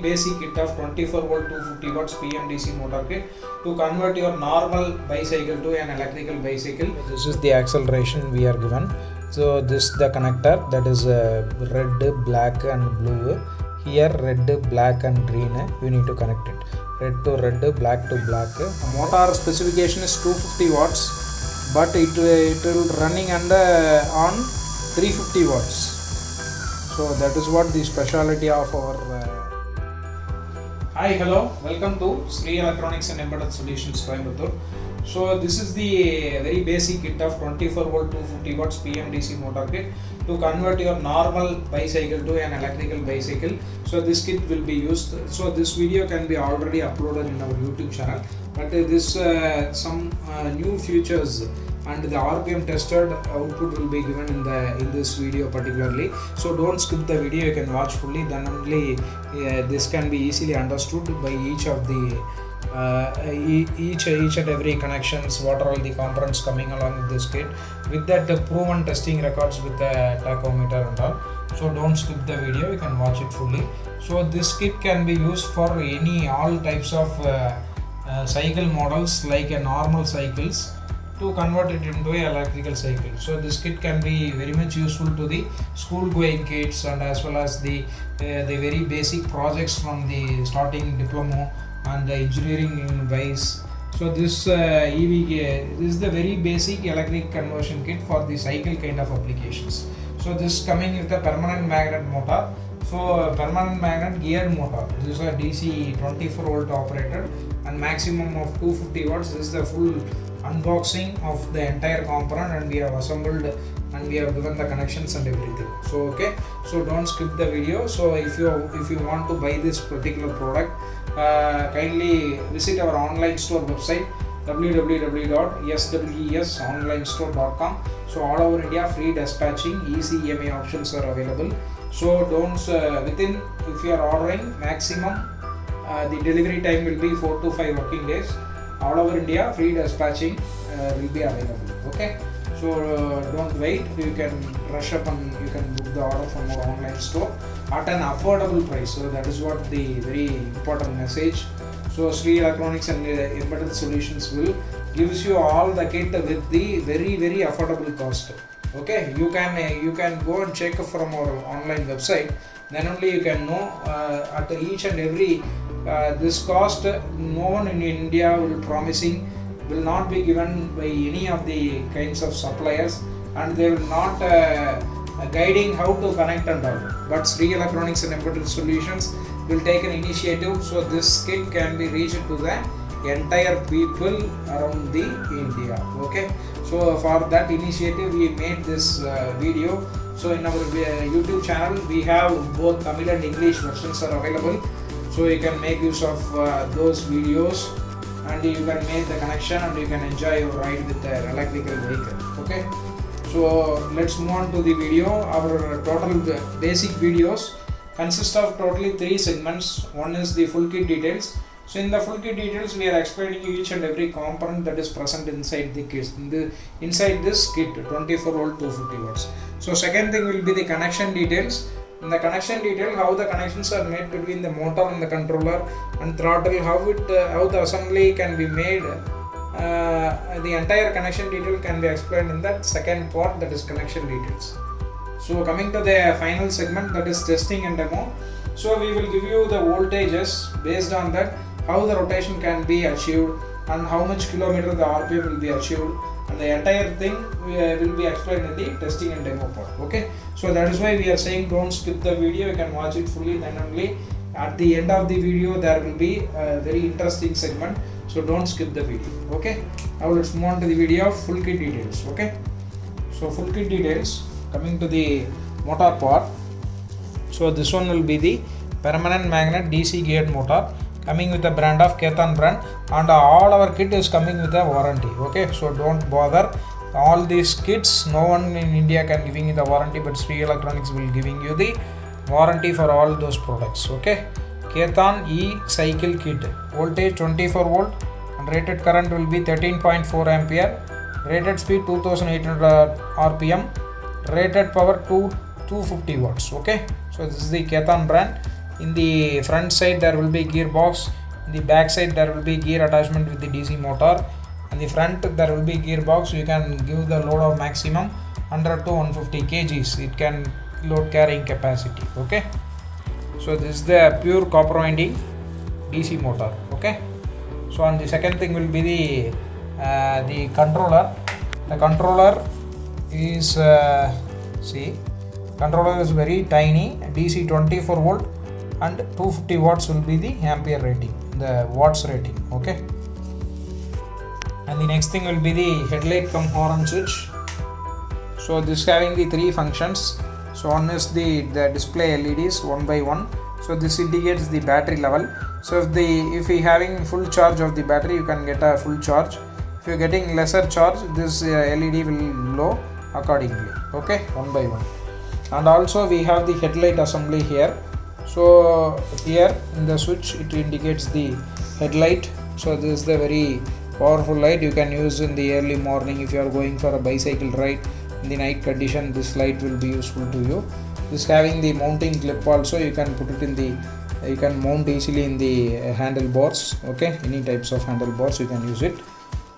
basic kit of 24 volt 250 watts PMDC motor kit to convert your normal bicycle to an electrical bicycle. This is the acceleration we are given. So this is the connector, that is red, black and blue. Here red, black and green, you need to connect it. Red to red, black to black. The motor specification is 250 watts, but it will running on 350 watts. So that is what the speciality of our Hi, hello, welcome to Sri Electronics and Embedded Solutions Coimbatore. So this is the very basic kit of 24 volt 250 watts PMDC motor kit to convert your normal bicycle to an electrical bicycle. So this kit will be used. So this video can be already uploaded in our YouTube channel, but this some new features and the RPM tested output will be given in this video particularly. So don't skip the video, you can watch fully, then only this can be easily understood by each of the each and every connections, what are all the components coming along with this kit, with that the proven testing records with the tachometer and all. So don't skip the video, you can watch it fully. So this kit can be used for all types of cycle models, like a normal cycles, to convert it into an electrical cycle. So this kit can be very much useful to the school going kids, and as well as the very basic projects from the starting diploma and the engineering in vice. So this this is the very basic electric conversion kit for the cycle kind of applications. So this coming with a permanent magnet motor. So permanent magnet geared motor. This is a DC 24 volt operated and maximum of 250 watts. This is the full unboxing of the entire component, and we have assembled and we have given the connections and everything. So okay, so don't skip the video. So if you want to buy this particular product, kindly visit our online store website www.swesonlinestore.com. So all over India, free dispatching, easy EMI options are available. So don't within, if you are ordering, maximum the delivery time will be 4 to 5 working days. All over India, free dispatching will be available. Okay, so don't wait, you can rush up and you can book the order from our online store at an affordable price. So that is what the very important message. So Sri Electronics and Embedded Solutions will gives you all the kit with the very affordable cost. Okay, you can go and check from our online website, then only you can know at each and every this cost. No one in India will not be given by any of the kinds of suppliers, and they will not guiding how to connect and all. But Sri Electronics and Embedded Solutions will take an initiative, so this kit can be reached to the entire people around the India. Okay, so for that initiative we made this video. So in our YouTube channel we have both Tamil and English versions are available. So you can make use of those videos, and you can make the connection and you can enjoy your ride with the electrical vehicle. Okay, so let's move on to the video. Our total basic videos consist of totally 3 segments. One is the full kit details. So in the full kit details we are explaining each and every component that is present inside the kit, inside this kit 24 volt 250 watts. So second thing will be the connection details. In the connection detail, how the connections are made between the motor and the controller and throttle, how the assembly can be made. The entire connection detail can be explained in that second part, that is connection details. So coming to the final segment, that is testing and demo. So we will give you the voltages, based on that how the rotation can be achieved and how much kilometer the RPM will be achieved, and the entire thing will be explained in the testing and demo part. Okay, so that is why we are saying don't skip the video, you can watch it fully, then only at the end of the video there will be a very interesting segment. So don't skip the video. Okay, now let's move on to the video of full kit details. Okay, so full kit details, coming to the motor part. So this one will be the permanent magnet DC geared motor, coming with the brand of Kethan brand, and all our kit is coming with a warranty. Okay, so don't bother, all these kits no one in India can giving you the warranty, but Sri Electronics will giving you the warranty for all those products. Okay, Kethan e-cycle kit, voltage 24 volt and rated current will be 13.4 ampere, rated speed 2800 rpm, rated power 250 watts. Okay, so this is the Kethan brand. In the front side there will be gearbox, in the back side there will be gear attachment with the DC motor. In the front there will be gearbox. You can give the load of maximum 100 to 150 kgs. It can load carrying capacity. Okay, so this is the pure copper winding DC motor. Okay, so on the second thing will be the controller. The controller is controller is very tiny, DC 24 volt and 250 watts will be the ampere rating, the watts rating. Okay, and the next thing will be the headlight cum horn switch. So this having the three functions. So one is the display LEDs one by one. So this indicates the battery level. So if we having full charge of the battery, you can get a full charge. If you are getting lesser charge, this LED will glow accordingly. Okay, one by one. And also we have the headlight assembly here. So here in the switch it indicates the headlight. So this is the very powerful light you can use in the early morning if you are going for a bicycle ride. In the night condition, this light will be useful to you. This having the mounting clip also, you can put it in the, you can mount easily in the handlebars. Okay, any types of handlebars you can use it.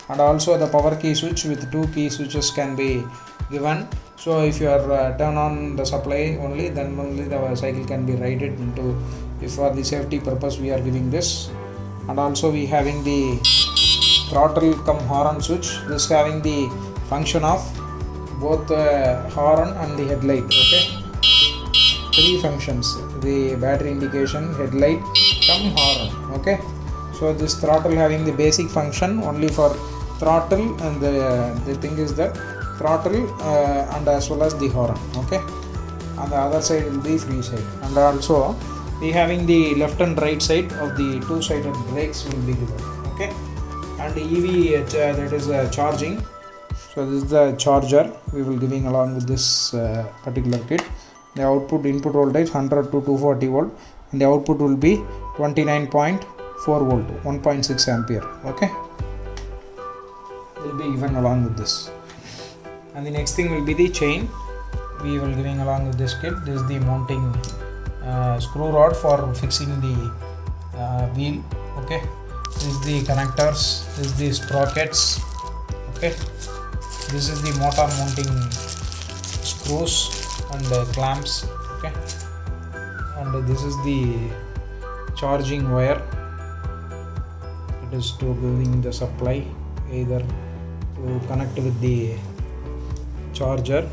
And also the power key switch with two key switches can be given. So if you are turn on the supply only, then only the cycle can be raided into. If for the safety purpose we are giving this. And also we having the throttle cum horn switch. This having the function of both the horn and the headlight. Okay, three functions: the battery indication, headlight, cum horn. Okay, so this throttle having the basic function only for throttle, and the thing is that throttle and as well as the horn. Okay, and the other side will be free side. And also we having the left and right side of the two-sided brakes will be given. Okay, and the EV that is charging. So this is the charger we will giving along with this particular kit. The output input voltage 100 to 240 volt, and the output will be 29.4 volt, 1.6 ampere. Okay, will be given along with this. And the next thing will be the chain we will giving along with this kit. This is the mounting screw rod for fixing the wheel. Okay, this is the connectors, this is the sprockets. Okay, this is the motor mounting screws and clamps. Okay, and this is the charging wire. It is to giving the supply, either to connect with the charger.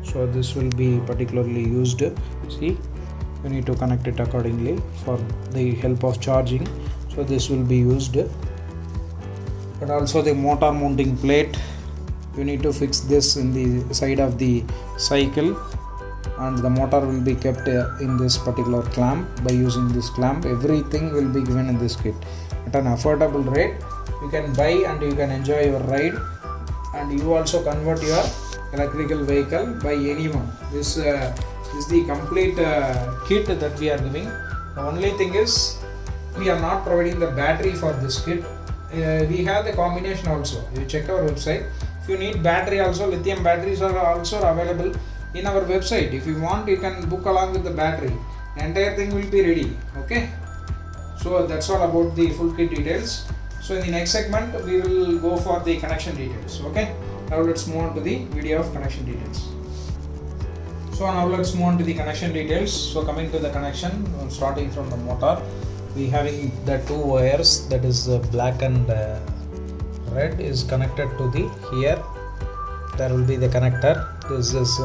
So this will be particularly used. See, you need to connect it accordingly for the help of charging. So this will be used. And also the motor mounting plate, you need to fix this in the side of the cycle, and the motor will be kept in this particular clamp. By using this clamp, everything will be given in this kit at an affordable rate. You can buy and you can enjoy your ride, and you also convert your electrical vehicle by anyone. This is the complete kit that we are giving. The only thing is we are not providing the battery for this kit. We have the combination also. You check our website. If you need battery also, lithium batteries are also available in our website. If you want, you can book along with the battery. The entire thing will be ready. Okay, so that's all about the full kit details. So in the next segment we will go for the connection details. Okay, now let's move on to the video of connection details. So now let's move on to the connection details. So coming to the connection, starting from the motor, we having the two wires, that is black and red, is connected to the here. There will be the connector. This is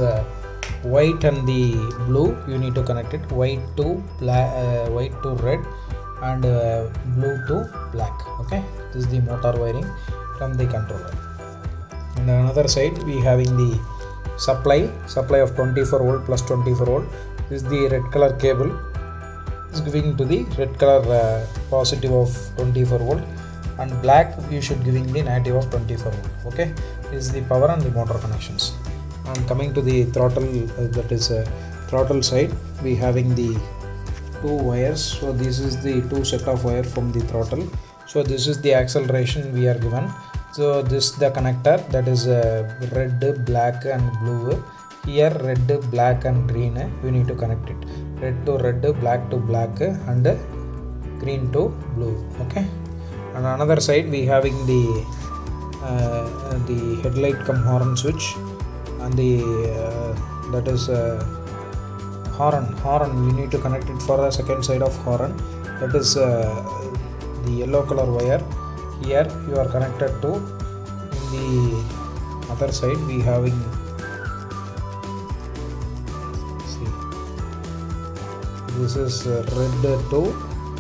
white and the blue. You need to connect it white to black, white to red, and blue to black. Okay, this is the motor wiring from the controller. And another side we having the supply of 24 volt plus 24 volt. This is the red color cable is giving to the red color positive of 24 volt, and black you should giving the negative of 24 volt. Okay, this is the power and the motor connections. And coming to the throttle, that is throttle side, we having the two wires. So this is the two set of wire from the throttle. So this is the acceleration we are given. So this the connector, that is red, black and blue. Here red, black and green, you need to connect it. red to red, black to black, and green to blue. Okay, and another side we having the headlight cum horn switch, and the that is horn we need to connect it for the second side of horn, that is the yellow color wire. Here you are connected to. In the other side we having, see, this is red to,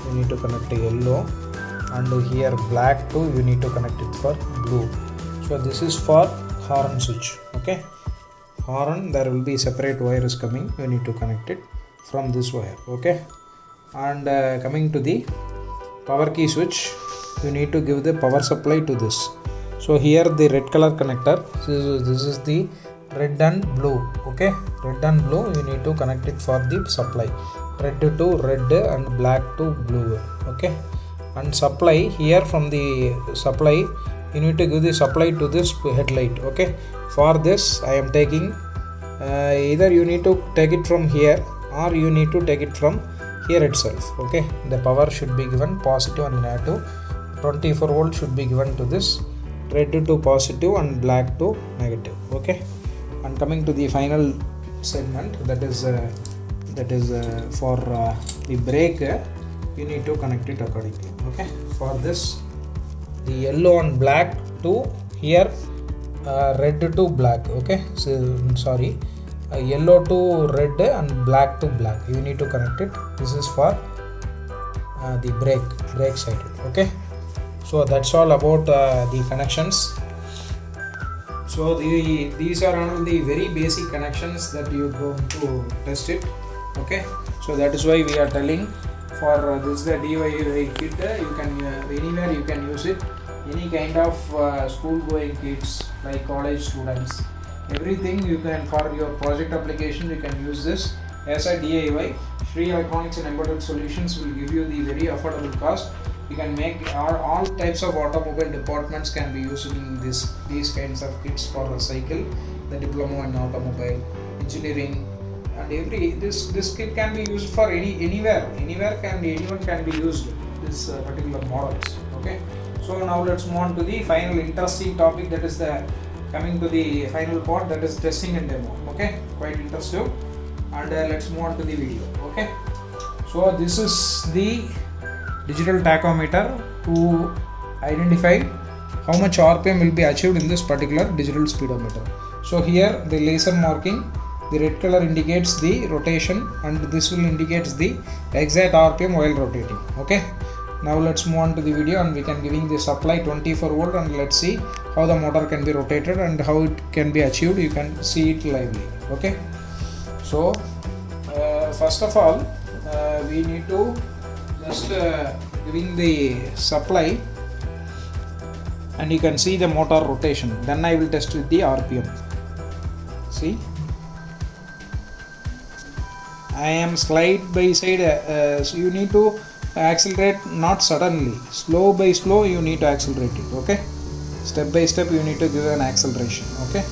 you need to connect to yellow, and here black to, you need to connect it for blue. So this is for horn switch. Okay, horn, there will be separate wires coming, you need to connect it from this wire. Okay, and coming to the power key switch, you need to give the power supply to this. So here the red color connector, this is the red and blue. Okay, red and blue, you need to connect it for the supply, red to red and black to blue. Okay, and supply, here from the supply you need to give the supply to this headlight. Okay, for this I am taking either you need to take it from here or you need to take it from here itself. Okay, the power should be given positive and negative. 24 volt should be given to this, red to positive and black to negative. Okay, and coming to the final segment, that is for the brake, you need to connect it accordingly. Okay, for this, the yellow and black to here, red to black. Okay, so sorry, yellow to red and black to black, you need to connect it. This is for the brake side. Okay, so that's all about the connections. So these are all the very basic connections that you go to test it. Okay, so that is why we are telling, for this the DIY kit, you can anywhere you can use it, any kind of school going kids like college students, everything you can, for your project application you can use this as a DIY. Free Electronics and Embedded Solutions will give you the very affordable cost. You can make all types of automobile departments can be using these kinds of kits for the cycle, the diploma in automobile engineering, and this kit can be used for anyone can be used this particular models. Okay, so now let's move on to the final interesting topic, that is the coming to the final part, that is testing and demo. Okay, quite interesting, and let's move on to the video. Okay, so this is the digital tachometer to identify how much RPM will be achieved in this particular digital speedometer. So here the laser marking, the red color indicates the rotation and this will indicates the exact RPM while rotating. Okay, now let's move on to the video, and we can giving the supply 24 volt, and let's see how the motor can be rotated and how it can be achieved. You can see it lively. Okay, so first of all we need to just giving the supply, and you can see the motor rotation. Then I will test with the RPM. See, I am slide by side, so you need to accelerate not suddenly, slow by slow you need to accelerate it. Okay, step by step you need to give an acceleration. Okay,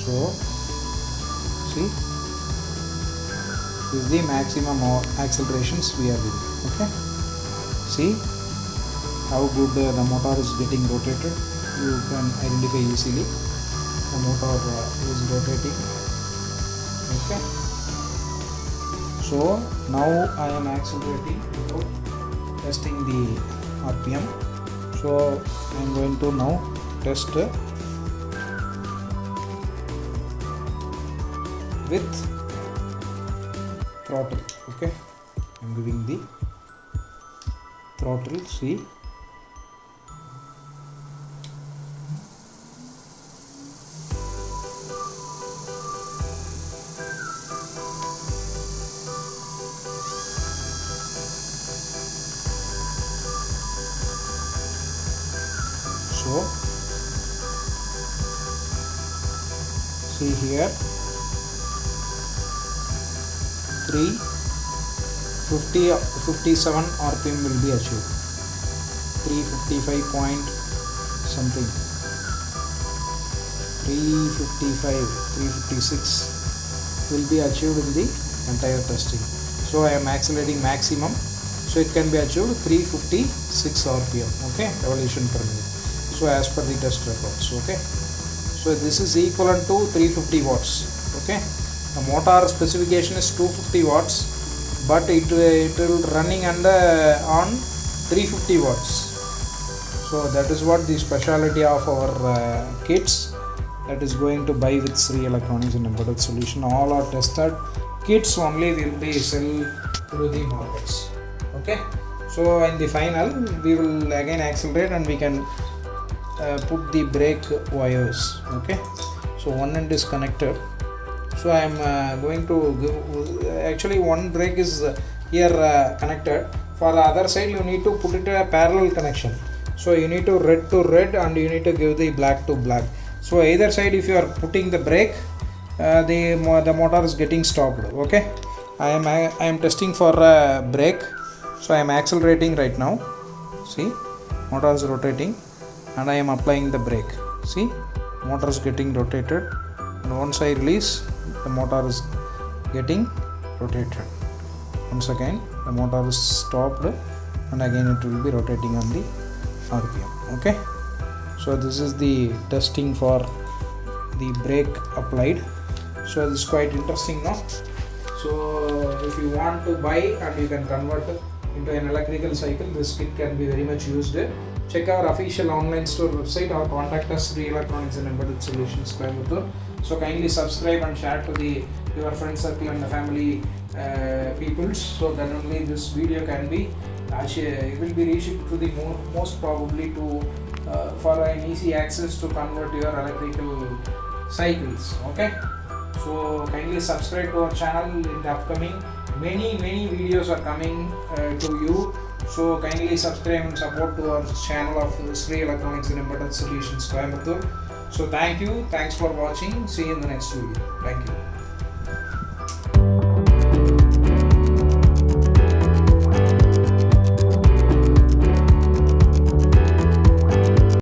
so see, this is the maximum accelerations we are giving. Okay, see how good the motor is getting rotated. You can identify easily the motor is rotating. Okay, so now I am accelerating without testing the RPM. So I am going to now test with throttle. Okay, I am giving the throttle. See, so see here 357 RPM will be achieved, 355 point something, 355, 356, will be achieved in the entire testing. So I am accelerating maximum, so it can be achieved 356 rpm, okay, revolution per minute. So as per the test records, okay. So this is equivalent to 350 watts, okay. The motor specification is 250 watts, but it will running under on 350 watts. So that is what the speciality of our kits that is going to buy with Sri Electronics and Embedded Solution. All are tested kits only will be sell through the markets, okay. So in the final we will again accelerate and we can put the brake wires, okay. So one end is connected, so I am going to give, actually one brake is here connected. For the other side you need to put it a parallel connection, so you need to red and you need to give the black to black. So either side if you are putting the brake, the motor is getting stopped, okay. I am testing for brake, so I am accelerating right now. See, motor is rotating and I am applying the brake. See, motor is getting rotated, and once I release, the motor is getting rotated. Once again the motor is stopped and again it will be rotating on the RPM, okay. So this is the testing for the brake applied. So this is quite interesting now. So if you want to buy and you can convert into an electrical cycle, this kit can be very much used. Check our official online store website or contact us Sri Electronics and Embedded Solutions Coimbatore. So kindly subscribe and share to your friend circle and the family peoples, so then only this video can be it will be reached to the most probably to for an easy access to convert your electrical cycles, okay. So kindly subscribe to our channel. In the upcoming many videos are coming to you, so kindly subscribe and support to our channel of Sri Electronics and Embedded Solutions Coimbatore. So thanks for watching. See you in the next video. Thank you.